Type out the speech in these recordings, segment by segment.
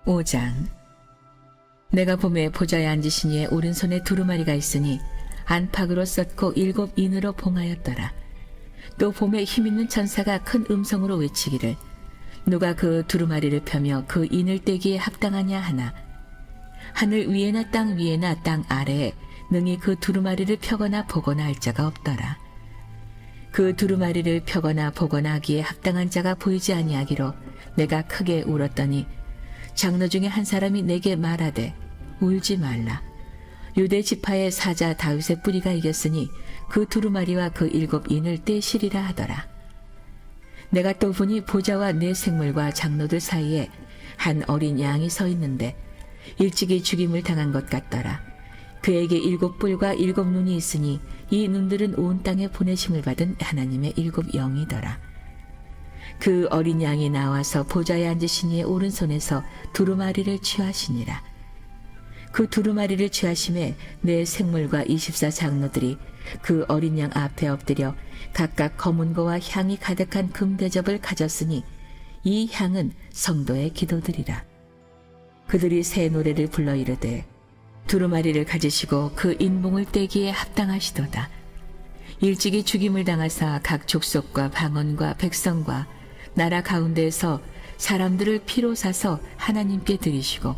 5장. 내가 봄에 보좌에 앉으시니에 오른손에 두루마리가 있으니 안팎으로 썼고 7인으로 봉하였더라. 또 봄에 힘있는 천사가 큰 음성으로 외치기를 누가 그 두루마리를 펴며 그 인을 떼기에 합당하냐 하나. 하늘 위에나 땅 위에나 땅 아래에 능히 그 두루마리를 펴거나 보거나 할 자가 없더라. 그 두루마리를 펴거나 보거나 하기에 합당한 자가 보이지 아니하기로 내가 크게 울었더니 장로 중에 한 사람이 내게 말하되 울지 말라. 유대 지파의 사자 다윗의 뿌리가 이겼으니 그 두루마리와 그 7인을 떼시리라 하더라. 내가 또 보니 보좌와 네 생물과 장로들 사이에 한 어린 양이 서 있는데 일찍이 죽임을 당한 것 같더라. 그에게 7뿔과 7눈이 있으니 이 눈들은 온 땅에 보내심을 받은 하나님의 7영이더라. 그 어린 양이 나와서 보좌에 앉으시니에 오른손에서 두루마리를 취하시니라. 그 두루마리를 취하심에 네 생물과 24 장로들이 그 어린 양 앞에 엎드려 각각 검은 거와 향이 가득한 금대접을 가졌으니 이 향은 성도의 기도들이라. 그들이 새 노래를 불러 이르되 두루마리를 가지시고 그 인봉을 떼기에 합당하시도다. 일찍이 죽임을 당하사 각 족속과 방언과 백성과 나라 가운데에서 사람들을 피로 사서 하나님께 드리시고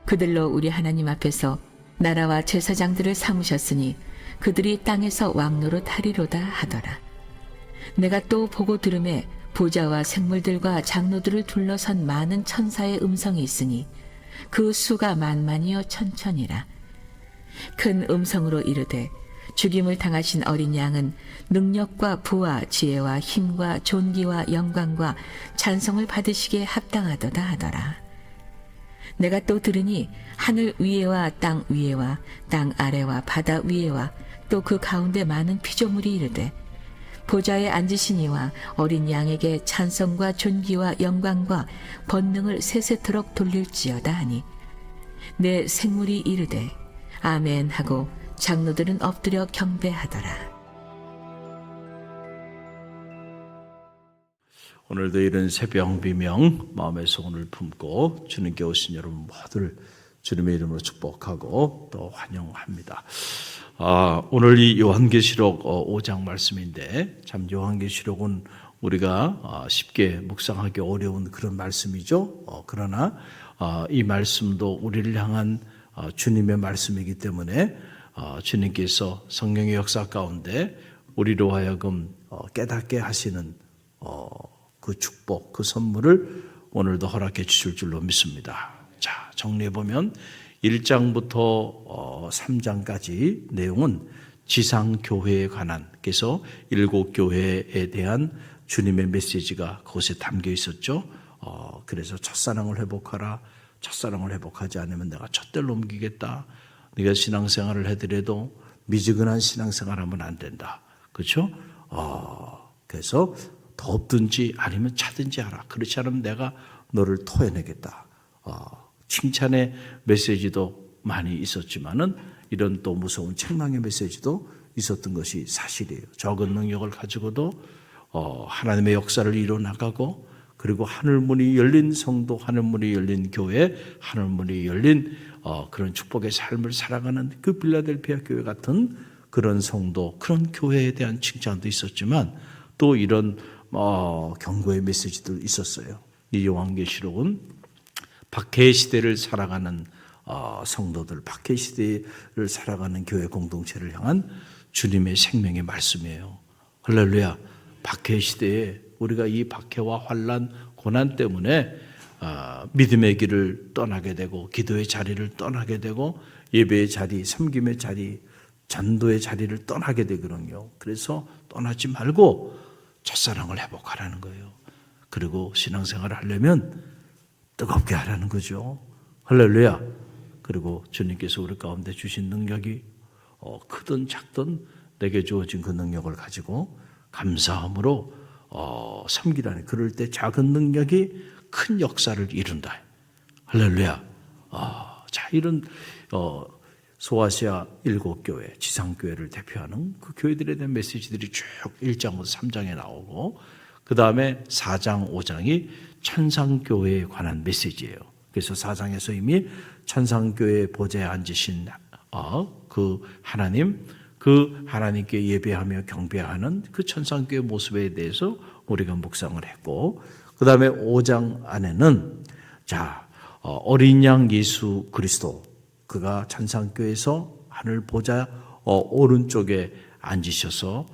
그들로 우리 하나님 앞에서 나라와 제사장들을 삼으셨으니 그들이 땅에서 왕노릇 하리로다 하더라. 내가 또 보고 들음에 보좌와 생물들과 장로들을 둘러선 많은 천사의 음성이 있으니 그 수가 만만이요 천천이라. 큰 음성으로 이르되 죽임을 당하신 어린 양은 능력과 부와 지혜와 힘과 존귀와 영광과 찬송을 받으시기에 합당하도다 하더라. 내가 또 들으니 하늘 위에와 땅 위에와 땅 아래와 바다 위에와 또 그 가운데 많은 피조물이 이르되 보좌에 앉으신 이와 어린 양에게 찬송과 존귀와 영광과 번능을 세세토록 돌릴지어다 하니 내 생물이 이르되 아멘 하고 장로들은 엎드려 경배하더라. 오늘도 이런 새벽 비명 마음의 소원을 품고 주님께 오신 여러분 모두를 주님의 이름으로 축복하고 또 환영합니다. 오늘 이 요한계시록 5장 말씀인데 참 요한계시록은 우리가 쉽게 묵상하기 어려운 그런 말씀이죠. 그러나 이 말씀도 우리를 향한 주님의 말씀이기 때문에 주님께서 성령의 역사 가운데 우리로 하여금 깨닫게 하시는 그 축복, 그 선물을 오늘도 허락해 주실 줄로 믿습니다. 자, 정리해보면 1장부터 3장까지 내용은 지상교회에 관한, 그래서 7교회에 대한 주님의 메시지가 그것에 담겨 있었죠. 그래서 첫사랑을 회복하라. 첫사랑을 회복하지 않으면 내가 촛대를 옮기겠다. 네가 신앙생활을 해더라도 미지근한 신앙생활하면 안 된다. 그렇죠? 그래서 덥든지 아니면 차든지 하라. 그렇지 않으면 내가 너를 토해내겠다. 칭찬의 메시지도 많이 있었지만은 이런 또 무서운 책망의 메시지도 있었던 것이 사실이에요. 적은 능력을 가지고도 하나님의 역사를 이뤄나가고 그리고 하늘문이 열린 성도, 하늘문이 열린 교회, 하늘문이 열린 그런 축복의 삶을 살아가는 그 빌라델피아 교회 같은 그런 성도, 그런 교회에 대한 칭찬도 있었지만 또 이런 경고의 메시지도 있었어요. 이 요한계시록은 박해 시대를 살아가는 성도들, 박해 시대를 살아가는 교회 공동체를 향한 주님의 생명의 말씀이에요. 할렐루야. 박해 시대에 우리가 이 박해와 환난, 고난 때문에 믿음의 길을 떠나게 되고 기도의 자리를 떠나게 되고 예배의 자리, 섬김의 자리, 전도의 자리를 떠나게 되거든요. 그래서 떠나지 말고 첫사랑을 회복하라는 거예요. 그리고 신앙생활을 하려면 뜨겁게 하라는 거죠. 할렐루야. 그리고 주님께서 우리 가운데 주신 능력이 크든 작든 내게 주어진 그 능력을 가지고 감사함으로 섬기라는, 그럴 때 작은 능력이 큰 역사를 이룬다. 할렐루야. 자, 이런 소아시아 7교회, 지상교회를 대표하는 그 교회들에 대한 메시지들이 쭉 1장부터 3장에 나오고 그 다음에 4장, 5장이 천상교회에 관한 메시지예요. 그래서 4장에서 이미 천상교회 보좌에 앉으신 그 하나님, 그 하나님께 예배하며 경배하는 그 천상교회 모습에 대해서 우리가 묵상을 했고, 그 다음에 5장 안에는 어린 양 예수 그리스도, 그가 천상교회에서 하늘 보좌 오른쪽에 앉으셔서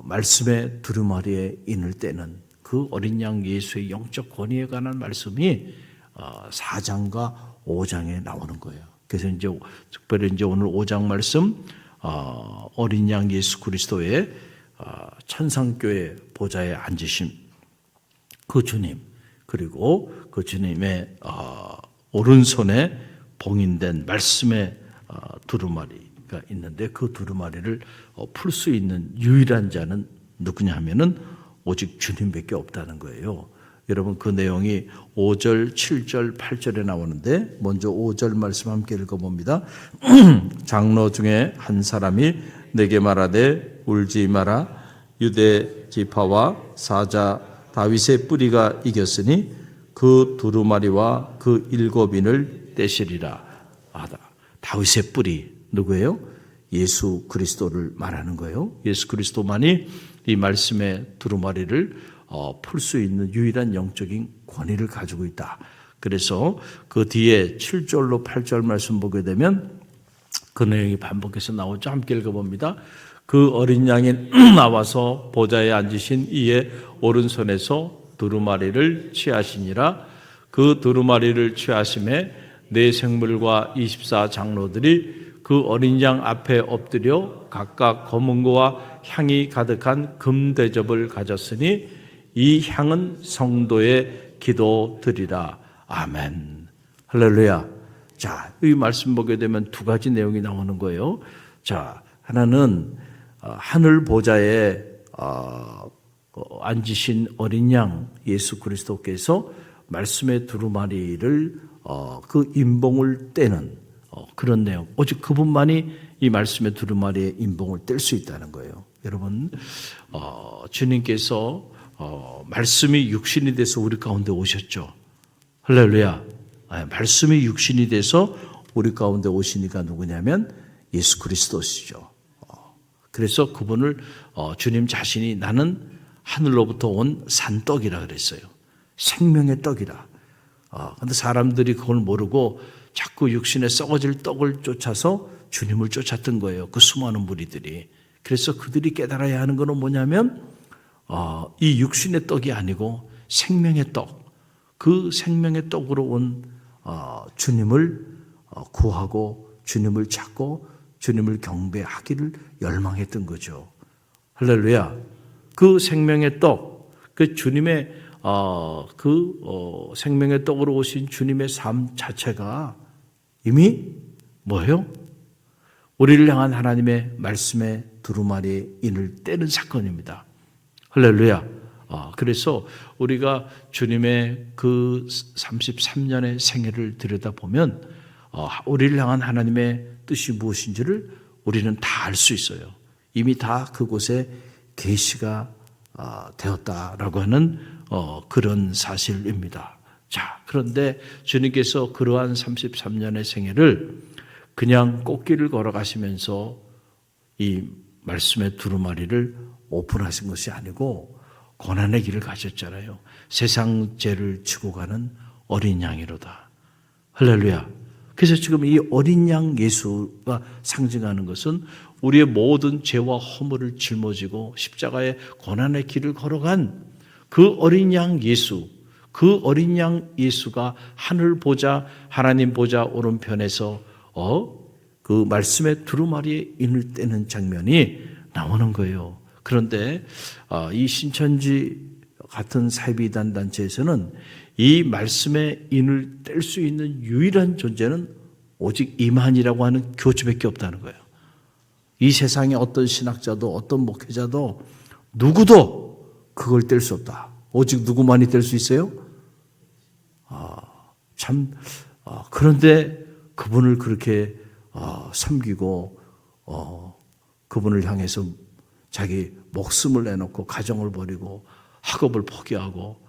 말씀의 두루마리에 인을 떼는 그 어린 양 예수의 영적 권위에 관한 말씀이 4장과 5장에 나오는 거예요. 그래서 이제 특별히 이제 오늘 5장 말씀, 어린 양 예수 그리스도의 천상교회 보좌에 앉으심 그 주님, 그리고 그 주님의 오른손에 봉인된 말씀의 두루마리가 있는데, 그 두루마리를 풀 수 있는 유일한 자는 누구냐 하면은 오직 주님밖에 없다는 거예요. 여러분, 그 내용이 5절, 7절, 8절에 나오는데, 먼저 5절 말씀 함께 읽어봅니다. 장로 중에 한 사람이 내게 말하되 울지 마라. 유대 지파와 사자 다윗의 뿌리가 이겼으니 그 두루마리와 그 7인을 떼시리라. 다윗의 뿌리 누구예요? 예수 그리스도를 말하는 거예요. 예수 그리스도만이 이 말씀의 두루마리를 풀 수 있는 유일한 영적인 권위를 가지고 있다. 그래서 그 뒤에 7절로 8절 말씀 보게 되면 그 내용이 반복해서 나오죠. 함께 읽어봅니다. 그 어린 양이 나와서 보좌에 앉으신 이의 오른손에서 두루마리를 취하시니라. 그 두루마리를 취하심에 네 생물과 24 장로들이 그 어린 양 앞에 엎드려 각각 검은 거와 향이 가득한 금 대접을 가졌으니 이 향은 성도의 기도드리라. 아멘. 할렐루야. 자, 이 말씀 보게 되면 두 가지 내용이 나오는 거예요. 자, 하나는 하늘 보좌에 앉으신 어린 양 예수 그리스도께서 말씀의 두루마리를 그 인봉을 떼는 그런 내용. 오직 그분만이 이 말씀의 두루마리의 인봉을 뗄 수 있다는 거예요. 여러분, 주님께서 말씀이 육신이 돼서 우리 가운데 오셨죠. 할렐루야. 말씀이 육신이 돼서 우리 가운데 오시니까 누구냐면 예수 그리스도시죠. 그래서 그분을 주님 자신이 나는 하늘로부터 온 산떡이라 그랬어요. 생명의 떡이라. 근데 사람들이 그걸 모르고 자꾸 육신에 썩어질 떡을 쫓아서 주님을 쫓았던 거예요. 그 수많은 무리들이. 그래서 그들이 깨달아야 하는 것은 뭐냐면 이 육신의 떡이 아니고 생명의 떡, 그 생명의 떡으로 온 주님을 구하고 주님을 찾고 주님을 경배하기를 열망했던 거죠. 할렐루야. 그 생명의 떡, 그 주님의 생명의 떡으로 오신 주님의 삶 자체가 이미 뭐예요? 우리를 향한 하나님의 말씀의 두루마리에 인을 떼는 사건입니다. 할렐루야. 그래서 우리가 주님의 그 33년의 생애를 들여다보면 우리를 향한 하나님의 뜻이 무엇인지를 우리는 다 알 수 있어요. 이미 다 그곳에 계시가 되었다라고 하는 그런 사실입니다. 자, 그런데 주님께서 그러한 33년의 생애를 그냥 꽃길을 걸어가시면서 이 말씀의 두루마리를 오픈하신 것이 아니고 고난의 길을 가셨잖아요. 세상 죄를 지고 가는 어린 양이로다. 할렐루야. 그래서 지금 이 어린 양 예수가 상징하는 것은 우리의 모든 죄와 허물을 짊어지고 십자가의 고난의 길을 걸어간 그 어린 양 예수, 그 어린 양 예수가 하늘 보좌, 하나님 보좌 오른편에서 그 말씀의 두루마리에 인을 떼는 장면이 나오는 거예요. 그런데 이 신천지 같은 사이비단 단체에서는 이 말씀의 인을 뗄 수 있는 유일한 존재는 오직 이만이라고 하는 교주밖에 없다는 거예요. 이 세상에 어떤 신학자도 어떤 목회자도 누구도 그걸 뗄 수 없다. 오직 누구만이 뗄 수 있어요? 그런데 그분을 그렇게 섬기고 그분을 향해서 자기 목숨을 내놓고 가정을 버리고 학업을 포기하고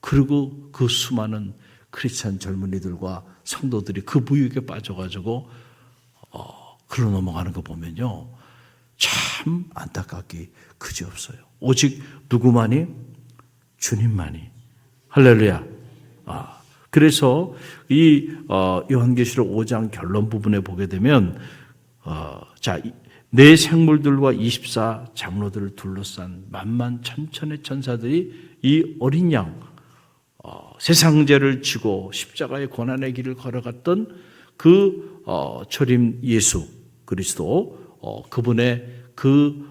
그리고 그 수많은 크리스찬 젊은이들과 성도들이 그 부유에 빠져가지고 글로 넘어가는 거 보면요, 참 안타깝기 그지없어요. 오직 누구만이? 주님만이. 할렐루야. 그래서 이 요한계시록 5장 결론 부분에 보게 되면 네 생물들과 24 장로들을 둘러싼 만만 천천의 천사들이 이 어린 양, 세상 죄를 지고 십자가의 고난의 길을 걸어갔던 그 초림 예수 그리스도, 그분의 그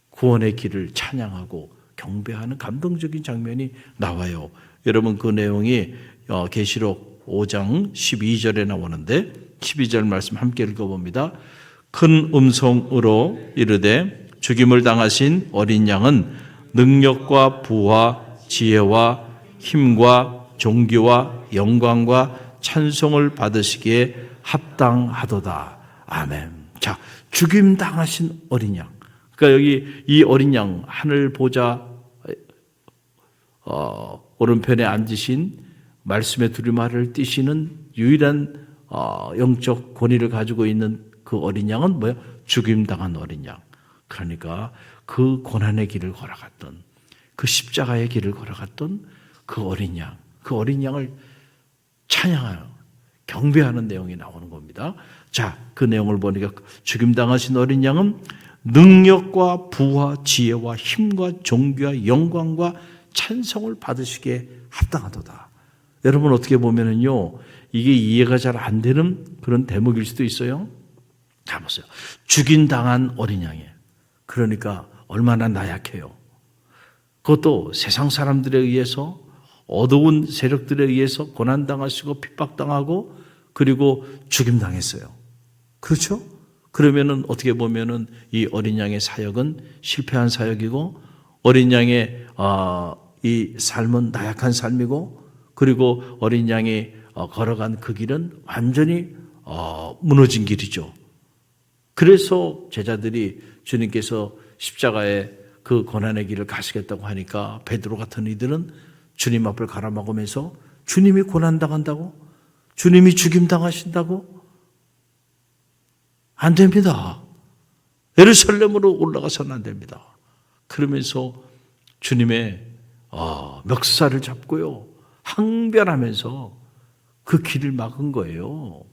구원의 길을 찬양하고 경배하는 감동적인 장면이 나와요. 여러분, 그 내용이 계시록 5장 12절에 나오는데 12절 말씀 함께 읽어봅니다. 큰 음성으로 이르되 죽임을 당하신 어린 양은 능력과 부와 지혜와 힘과 존귀와 영광과 찬송을 받으시기에 합당하도다. 아멘. 자, 죽임 당하신 어린 양. 그러니까 여기 이 어린 양, 하늘 보좌 오른편에 앉으신 말씀의 두루마리를 띠시는 유일한 영적 권위를 가지고 있는 그 어린 양은 뭐야? 죽임 당한 어린 양. 그러니까 그 고난의 길을 걸어갔던, 그 십자가의 길을 걸어갔던 그 어린 양, 그 어린 양을 찬양하여 경배하는 내용이 나오는 겁니다. 자, 그 내용을 보니까 죽임 당하신 어린 양은 능력과 부와 지혜와 힘과 존귀와 영광과 찬송을 받으시기에 합당하도다. 여러분, 어떻게 보면은요, 이게 이해가 잘 안 되는 그런 대목일 수도 있어요. 자, 보세요. 죽임 당한 어린 양이에요. 그러니까 얼마나 나약해요. 그것도 세상 사람들에 의해서, 어두운 세력들에 의해서 고난당하시고 핍박당하고 그리고 죽임당했어요. 그렇죠? 그러면은 어떻게 보면은 이 어린 양의 사역은 실패한 사역이고, 어린 양의 이 삶은 나약한 삶이고, 그리고 어린 양이 걸어간 그 길은 완전히 무너진 길이죠. 그래서 제자들이 주님께서 십자가의 그 고난의 길을 가시겠다고 하니까 베드로 같은 이들은 주님 앞을 가라막으면서 주님이 고난당한다고? 주님이 죽임당하신다고? 안 됩니다. 예루살렘으로 올라가서는 안 됩니다. 그러면서 주님의 멱살을 잡고요, 항변하면서 그 길을 막은 거예요.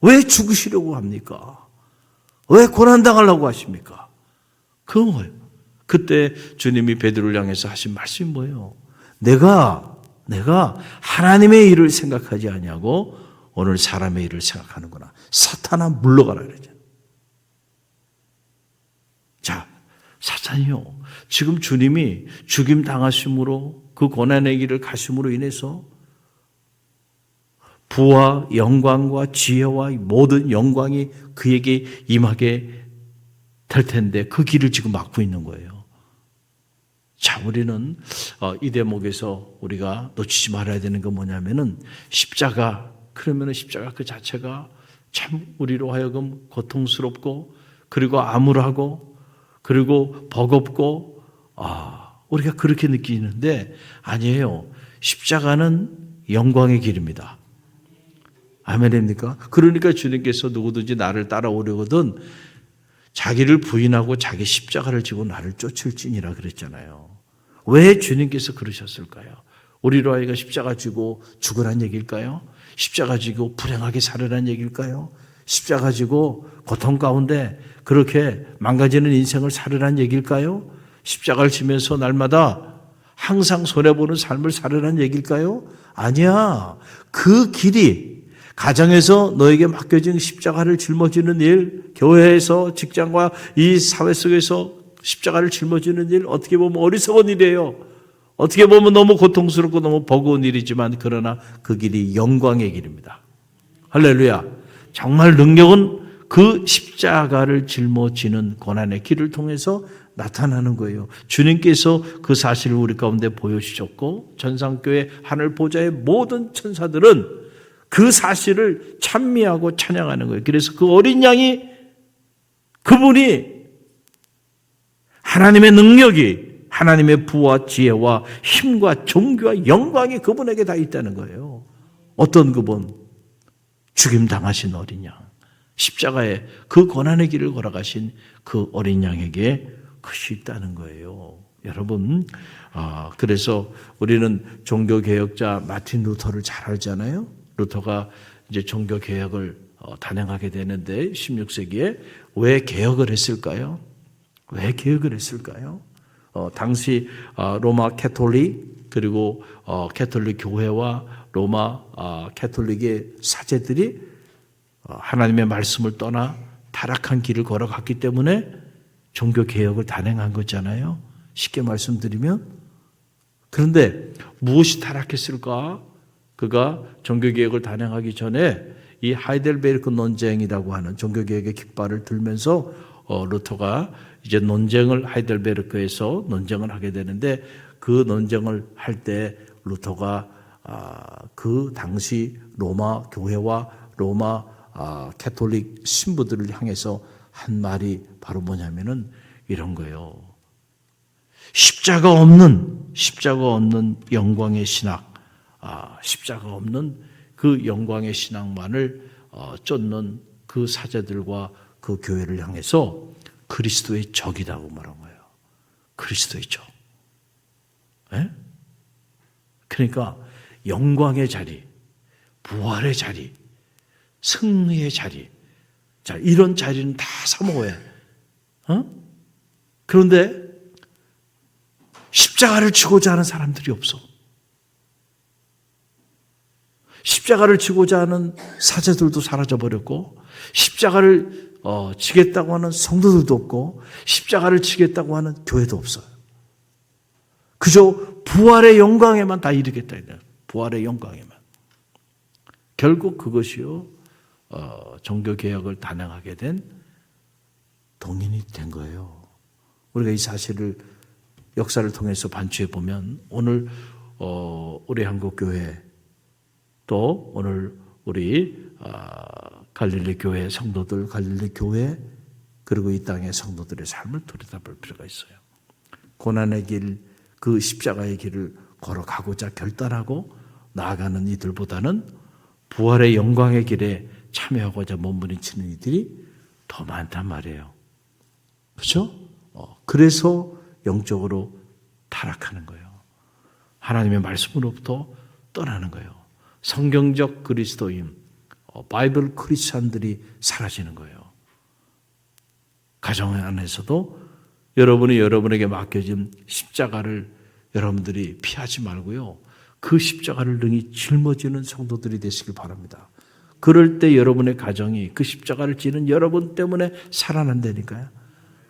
왜 죽으시려고 합니까? 왜 고난당하려고 하십니까? 그건 뭐예요? 그때 주님이 베드로를 향해서 하신 말씀이 뭐예요? 내가 하나님의 일을 생각하지 아니하고 오늘 사람의 일을 생각하는구나. 사탄아, 물러가라 그러잖아요. 자, 사탄이요, 지금 주님이 죽임 당하심으로, 그 고난의 길을 가심으로 인해서 부와 영광과 지혜와 모든 영광이 그에게 임하게 될 텐데 그 길을 지금 막고 있는 거예요. 자, 우리는 이 대목에서 우리가 놓치지 말아야 되는 건 뭐냐면은 십자가, 그러면은 십자가 그 자체가 참 우리로 하여금 고통스럽고 그리고 암울하고 그리고 버겁고 우리가 그렇게 느끼는데 아니에요. 십자가는 영광의 길입니다. 아멘입니까? 그러니까 주님께서 누구든지 나를 따라오려거든 자기를 부인하고 자기 십자가를 지고 나를 쫓을지니라 그랬잖아요. 왜 주님께서 그러셨을까요? 우리로 하여금 십자가 지고 죽으란 얘기일까요? 십자가 지고 불행하게 살으란 얘기일까요? 십자가 지고 고통 가운데 그렇게 망가지는 인생을 살으란 얘기일까요? 십자가를 지면서 날마다 항상 손해보는 삶을 살으란 얘기일까요? 아니야. 그 길이 가정에서 너에게 맡겨진 십자가를 짊어지는 일, 교회에서, 직장과 이 사회 속에서 십자가를 짊어지는 일, 어떻게 보면 어리석은 일이에요. 어떻게 보면 너무 고통스럽고 너무 버거운 일이지만 그러나 그 길이 영광의 길입니다. 할렐루야. 정말 능력은 그 십자가를 짊어지는 고난의 길을 통해서 나타나는 거예요. 주님께서 그 사실을 우리 가운데 보여주셨고 전상교회 하늘 보좌의 모든 천사들은 그 사실을 찬미하고 찬양하는 거예요. 그래서 그 어린 양이, 그분이 하나님의 능력이 하나님의 부와 지혜와 힘과 존귀와 영광이 그분에게 다 있다는 거예요. 어떤 그분? 죽임 당하신 어린 양. 십자가에 그 고난의 길을 걸어가신 그 어린 양에게 그것이 있다는 거예요. 여러분, 그래서 우리는 종교개혁자 마틴 루터를 잘 알잖아요. 루터가 이제 종교개혁을 단행하게 되는데 16세기에 왜 개혁을 했을까요? 왜 개혁을 했을까요? 당시 로마 캐톨릭 그리고 캐톨릭 교회와 로마 캐톨릭의 사제들이 하나님의 말씀을 떠나 타락한 길을 걸어갔기 때문에 종교개혁을 단행한 거잖아요. 쉽게 말씀드리면. 그런데 무엇이 타락했을까? 그가 종교개혁을 단행하기 전에 이 하이델베르크 논쟁이라고 하는 종교개혁의 깃발을 들면서 루터가 이제 논쟁을 하이델베르크에서 논쟁을 하게 되는데 그 논쟁을 할 때 루터가 그 당시 로마 교회와 로마 캐톨릭 신부들을 향해서 한 말이 바로 뭐냐면은 이런 거예요. 십자가 없는 영광의 신학, 십자가 없는 그 영광의 신학만을 쫓는 그 사제들과 그 교회를 향해서 그리스도의 적이라고 말한 거예요. 그리스도의 적. 네? 그러니까 영광의 자리, 부활의 자리, 승리의 자리, 자 이런 자리는 다 사모해. 그런데 십자가를 지고자 하는 사람들이 없어. 십자가를 지고자 하는 사제들도 사라져버렸고 십자가를 지겠다고 하는 성도들도 없고 십자가를 지겠다고 하는 교회도 없어요. 그저 부활의 영광에만 다 이르겠다. 부활의 영광에만. 결국 그것이요 종교개혁을 단행하게 된 동인이 된 거예요. 우리가 이 사실을 역사를 통해서 반추해 보면 오늘 우리 한국교회 또 오늘 우리 갈릴리 교회 성도들, 갈릴리 교회 그리고 이 땅의 성도들의 삶을 들여다볼 필요가 있어요. 고난의 길, 그 십자가의 길을 걸어가고자 결단하고 나아가는 이들보다는 부활의 영광의 길에 참여하고자 몸부림치는 이들이 더 많단 말이에요. 그렇죠? 그래서 영적으로 타락하는 거예요. 하나님의 말씀으로부터 떠나는 거예요. 성경적 그리스도인, 바이블 크리스찬들이 사라지는 거예요. 가정 안에서도 여러분이 여러분에게 맡겨진 십자가를 여러분들이 피하지 말고요. 그 십자가를 능히 짊어지는 성도들이 되시길 바랍니다. 그럴 때 여러분의 가정이 그 십자가를 지는 여러분 때문에 살아난다니까요.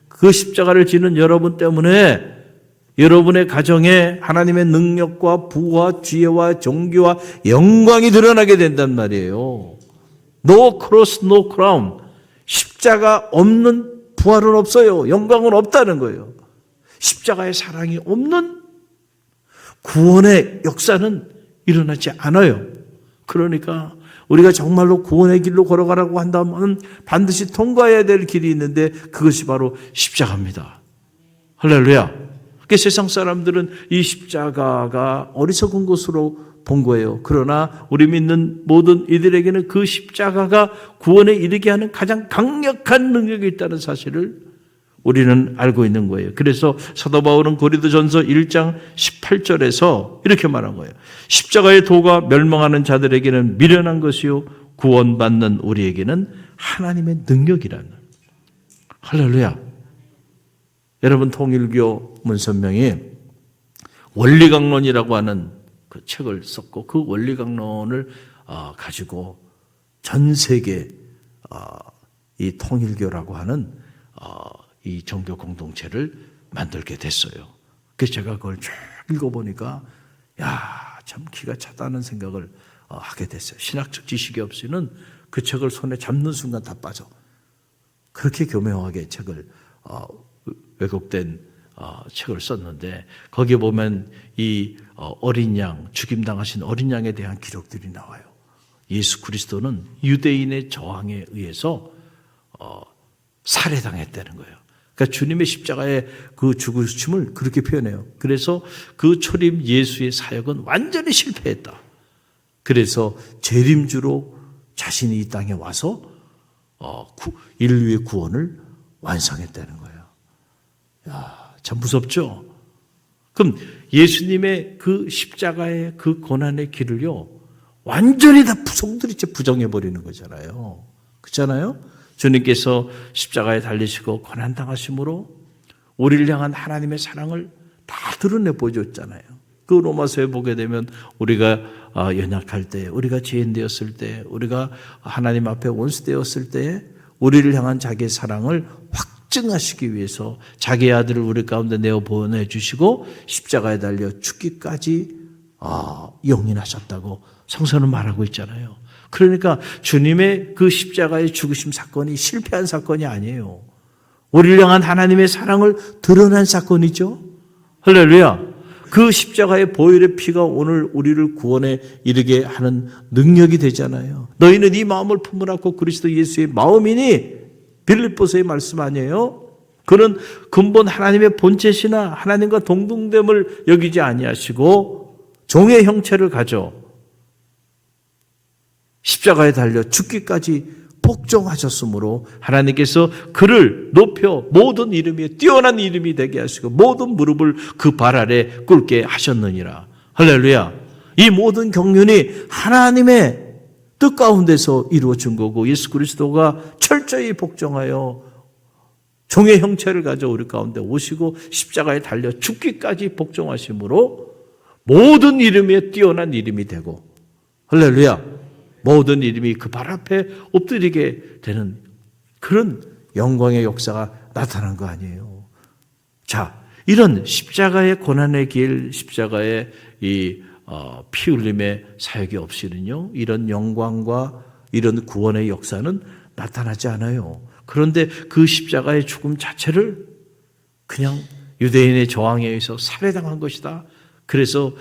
그 십자가를 지는 여러분 때문에 여러분의 가정에 하나님의 능력과 부와 지혜와 존귀와 영광이 드러나게 된단 말이에요. No cross, no crown. 십자가 없는 부활은 없어요. 영광은 없다는 거예요. 십자가의 사랑이 없는 구원의 역사는 일어나지 않아요. 그러니까 우리가 정말로 구원의 길로 걸어가라고 한다면 반드시 통과해야 될 길이 있는데 그것이 바로 십자가입니다. 할렐루야. 세상 사람들은 이 십자가가 어리석은 것으로 본 거예요. 그러나 우리 믿는 모든 이들에게는 그 십자가가 구원에 이르게 하는 가장 강력한 능력이 있다는 사실을 우리는 알고 있는 거예요. 그래서 사도 바울은 고린도전서 1장 18절에서 이렇게 말한 거예요. 십자가의 도가 멸망하는 자들에게는 미련한 것이요 구원받는 우리에게는 하나님의 능력이라는. 할렐루야. 여러분 통일교 문선명이 원리강론이라고 하는 그 책을 썼고 그 원리강론을 가지고 전 세계 이 통일교라고 하는 이 종교 공동체를 만들게 됐어요. 그래서 제가 그걸 쭉 읽어보니까 참 기가 차다는 생각을 하게 됐어요. 신학적 지식이 없이는 그 책을 손에 잡는 순간 다 빠져. 그렇게 교묘하게 책을 왜곡된 책을 썼는데 거기에 보면 이 어린 양, 죽임당하신 어린 양에 대한 기록들이 나와요. 예수 그리스도는 유대인의 저항에 의해서 살해당했다는 거예요. 그러니까 그러니까 주님의 십자가의 그 죽으심을 그렇게 표현해요. 그래서 그 초림 예수의 사역은 완전히 실패했다. 그래서 재림주로 자신이 이 땅에 와서 인류의 구원을 완성했다는 거예요. 야, 참 무섭죠? 그럼 예수님의 그 십자가의 그 고난의 길을요, 완전히 다 성들이 부정해버리는 거잖아요. 그렇잖아요? 주님께서 십자가에 달리시고 고난당하심으로 우리를 향한 하나님의 사랑을 다 드러내 보여줬잖아요. 그 로마서에 보게 되면 우리가 연약할 때, 우리가 죄인 되었을 때, 우리가 하나님 앞에 원수 되었을 때 우리를 향한 자기의 사랑을 확증하시기 위해서 자기의 아들을 우리 가운데 내어 보내주시고 십자가에 달려 죽기까지 용인하셨다고 성서는 말하고 있잖아요. 그러니까 주님의 그 십자가의 죽으심 사건이 실패한 사건이 아니에요. 우리를 향한 하나님의 사랑을 드러난 사건이죠. 할렐루야. 그 십자가의 보혈의 피가 오늘 우리를 구원에 이르게 하는 능력이 되잖아요. 너희는 이 마음을 품으라고 그리스도 예수의 마음이니, 빌립보서의 말씀 아니에요? 그는 근본 하나님의 본체시나 하나님과 동등됨을 여기지 아니하시고 종의 형체를 가져 십자가에 달려 죽기까지 복종하셨으므로 하나님께서 그를 높여 모든 이름에 뛰어난 이름이 되게 하시고 모든 무릎을 그 발 아래 꿇게 하셨느니라. 할렐루야. 이 모든 경륜이 하나님의 뜻 가운데서 이루어진 거고, 예수 그리스도가 철저히 복종하여 종의 형체를 가져 우리 가운데 오시고 십자가에 달려 죽기까지 복종하심으로 모든 이름에 뛰어난 이름이 되고, 할렐루야. 모든 이름이 그 발 앞에 엎드리게 되는 그런 영광의 역사가 나타난 거 아니에요. 자, 이런 십자가의 고난의 길, 십자가의 이 피 흘림의 사역이 없이는요, 이런 영광과 이런 구원의 역사는 나타나지 않아요. 그런데 그 십자가의 죽음 자체를 그냥 유대인의 저항에 의해서 살해당한 것이다. 그래서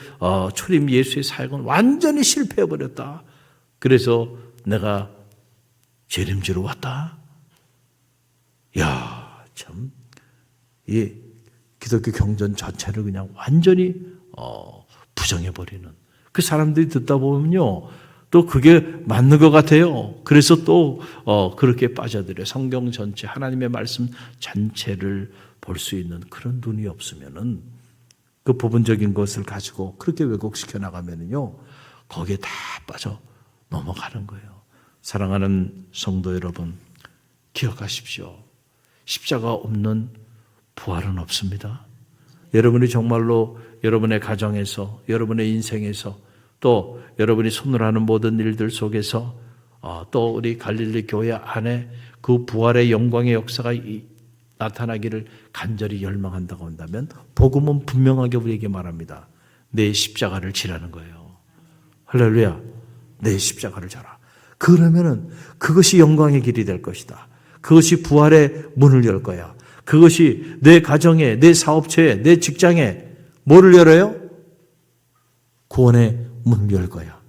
초림 예수의 사역은 완전히 실패해버렸다. 그래서 내가 재림지로 왔다. 야, 참, 이 기독교 경전 전체를 그냥 완전히 부정해버리는, 그 사람들이 듣다 보면요, 또 그게 맞는 것 같아요. 그래서 또 그렇게 빠져들여 성경 전체, 하나님의 말씀 전체를 볼 수 있는 그런 눈이 없으면은, 그 부분적인 것을 가지고 그렇게 왜곡시켜 나가면은요, 거기에 다 빠져 넘어가는 거예요. 사랑하는 성도 여러분, 기억하십시오. 십자가 없는 부활은 없습니다. 여러분이 정말로 여러분의 가정에서, 여러분의 인생에서, 또 여러분이 손으로 하는 모든 일들 속에서, 또 우리 갈릴리 교회 안에 그 부활의 영광의 역사가 나타나기를 간절히 열망한다고 한다면, 복음은 분명하게 우리에게 말합니다. 내 십자가를 지라는 거예요. 할렐루야. 내 십자가를 져라. 그러면은 그것이 영광의 길이 될 것이다. 그것이 부활의 문을 열 거야. 그것이 내 가정에, 내 사업체에, 내 직장에 뭐를 열어요? 구원의 문을 열 거야.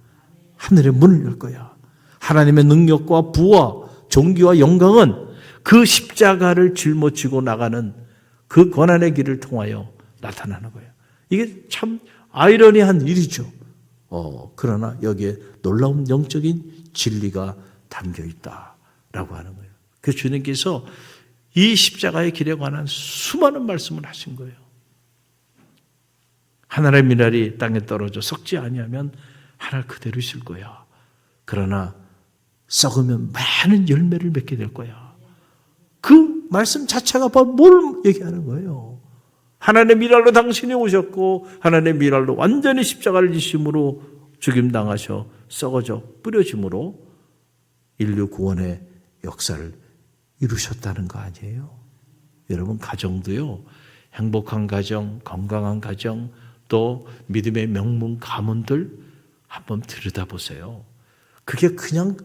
하늘의 문을 열 거야. 하나님의 능력과 부와 존귀와 영광은 그 십자가를 짊어지고 나가는 그 고난의 길을 통하여 나타나는 거예요. 이게 참 아이러니한 일이죠. 그러나 여기에 놀라운 영적인 진리가 담겨 있다라고 하는 거예요. 그래서 주님께서 이 십자가의 길에 관한 수많은 말씀을 하신 거예요. 하늘의 미랄이 땅에 떨어져 썩지 아니하면 하늘 그대로 있을 거야. 그러나 썩으면 많은 열매를 맺게 될 거야. 그 말씀 자체가 바로 뭘 얘기하는 거예요? 하나님의 미랄로 당신이 오셨고 하나님의 미랄로 완전히 십자가를 지심으로 죽임당하셔 썩어져 뿌려짐으로 인류 구원의 역사를 이루셨다는 거 아니에요? 여러분, 가정도요, 행복한 가정, 건강한 가정, 또 믿음의 명문 가문들 한번 들여다보세요. 그게 그냥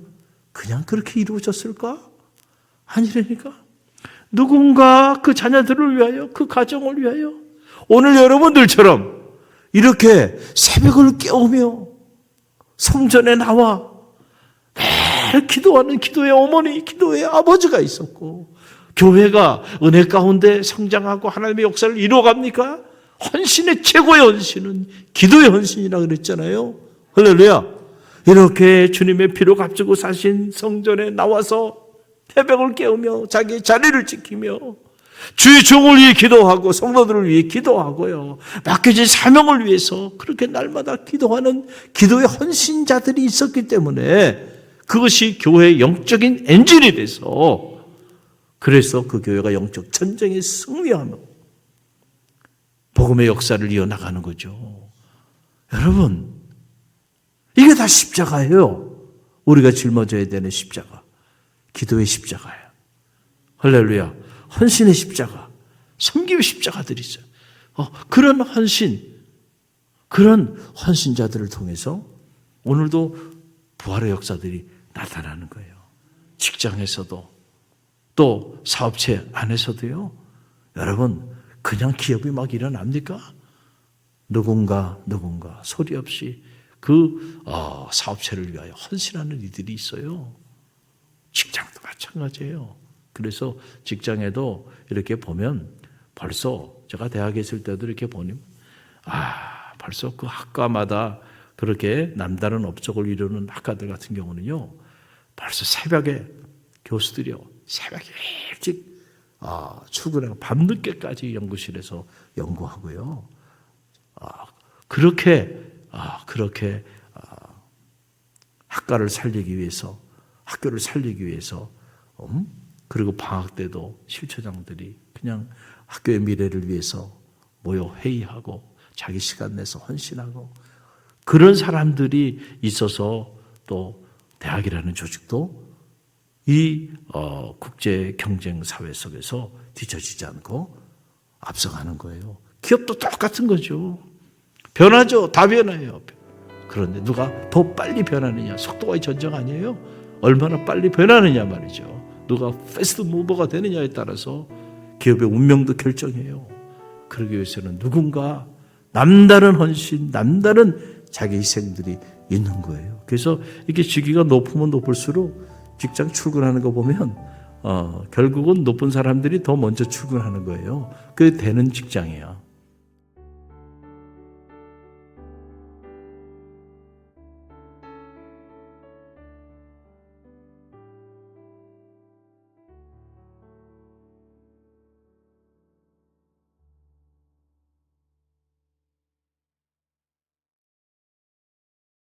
그렇게 이루어졌을까? 아니라니까. 누군가 그 자녀들을 위하여, 그 가정을 위하여 오늘 여러분들처럼 이렇게 새벽을 깨우며 성전에 나와 매일 기도하는 기도의 어머니, 기도의 아버지가 있었고, 교회가 은혜 가운데 성장하고 하나님의 역사를 이루어갑니까? 헌신의 최고의 헌신은 기도의 헌신이라고 그랬잖아요. 할렐루야. 이렇게 주님의 피로 값주고 사신 성전에 나와서 새벽을 깨우며 자기의 자리를 지키며 주의 종을 위해 기도하고 성도들을 위해 기도하고요. 맡겨진 사명을 위해서 그렇게 날마다 기도하는 기도의 헌신자들이 있었기 때문에 그것이 교회의 영적인 엔진이 돼서 그래서 그 교회가 영적 전쟁에 승리하며 복음의 역사를 이어나가는 거죠. 여러분, 이게 다 십자가예요. 우리가 짊어져야 되는 십자가. 기도의 십자가예요. 할렐루야. 헌신의 십자가, 섬김의 십자가들이 있어요. 그런 헌신, 그런 헌신자들을 통해서 오늘도 부활의 역사들이 나타나는 거예요. 직장에서도 또 사업체 안에서도요. 여러분, 그냥 기업이 막 일어납니까? 누군가 소리 없이 그 사업체를 위하여 헌신하는 이들이 있어요. 직장도 마찬가지예요. 그래서 직장에도 이렇게 보면 벌써 제가 대학에 있을 때도 이렇게 보니 벌써 그 학과마다 그렇게 남다른 업적을 이루는 학과들 같은 경우는요. 벌써 새벽에 교수들이요. 새벽에 일찍 출근하고 밤늦게까지 연구실에서 연구하고요. 그렇게 학과를 살리기 위해서 학교를 살리기 위해서 그리고 방학 때도 실처장들이 그냥 학교의 미래를 위해서 모여 회의하고 자기 시간 내서 헌신하고 그런 사람들이 있어서 또 대학이라는 조직도 이 국제 경쟁 사회 속에서 뒤처지지 않고 앞서가는 거예요. 기업도 똑같은 거죠. 변하죠. 다 변해요. 그런데 누가 더 빨리 변하느냐. 속도가 전쟁 아니에요. 얼마나 빨리 변하느냐 말이죠. 누가 패스트 무버가 되느냐에 따라서 기업의 운명도 결정해요. 그러기 위해서는 누군가 남다른 헌신, 남다른 자기 희생들이 있는 거예요. 그래서 이렇게 직위가 높으면 높을수록 직장 출근하는 거 보면 결국은 높은 사람들이 더 먼저 출근하는 거예요. 그게 되는 직장이에요.